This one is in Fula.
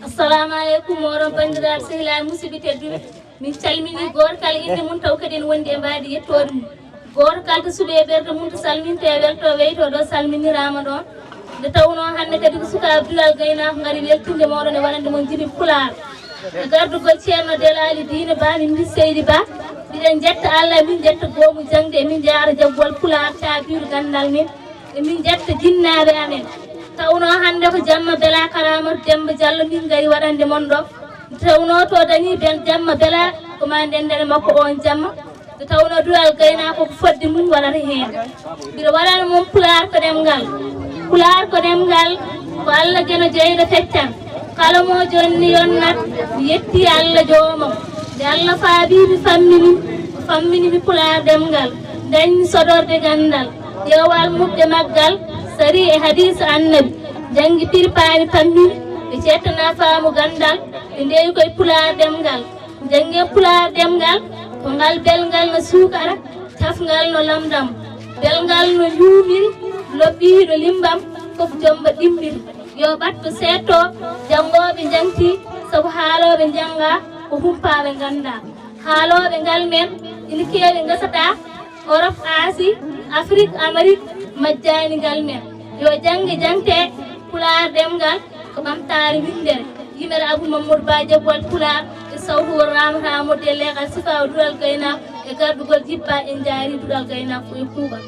assalamu alaikum moron bandirar sehla musibi tedduɓe min calmini goto kala inde mum taw kadi en wondi e mbaadi yettode mum goto kala to suuɓe ɓerde mum to salminte welto weyto ɗo salminirama ɗon nde tawno hande kadi ko sukaɓe dulal gaynako gaari weltinde moɗon e waɗande mon jibi pular e gardugol ceerno delali diine ba min mbi seydi ba mbiɗen jetta allah min jetta goomu jangde e min jaara jaggol pular tabiru gandal min e min jetta jinnaɓe amen tawno hande ko jamma bela karamatu demba diallo min gari waɗande mon ɗo tawno to dañi ben jamma bela koma ndendene makko on jamma nde tawno dulal gaynako ko fodde mum waɗata hen mbiɗa waɗana mum pular ko ɗemgal pular ko ɗemgal ko allah gueno jeyɗo feccan kala mo jonni yonnat mi yetti allah jomam nde allah faabimi famminimi pular ɗemgal dañi sodorde gandal ƴewal muɓɓe maggal sari e hadisa annabi jangi pirpani pammini ɓe cettana faamu gandal ɓe ndewi koye pular ɗemgal jangue pular ɗemgal ko ngal belgal no suukara tafngal no lamdam belgal no juumiri loɓɓiri ɗo limbam fof jomba ɗimbiri yo ɓatto setto jangoɓe janti saabu haaloɓe janga ko humpaɓe ganda haaloɓe ngal men ina keewi gasata Europe Asie Afrique Amérique majjani ngal men yo jange jante pular ɗemgal ko ɓamtare windere yimere Abou Mamadou Ba jabbol pular e sawtu ramata modde legal sifaw dulal gaynako e gardugol jibba en jaari dulal gaynako e kuuɓal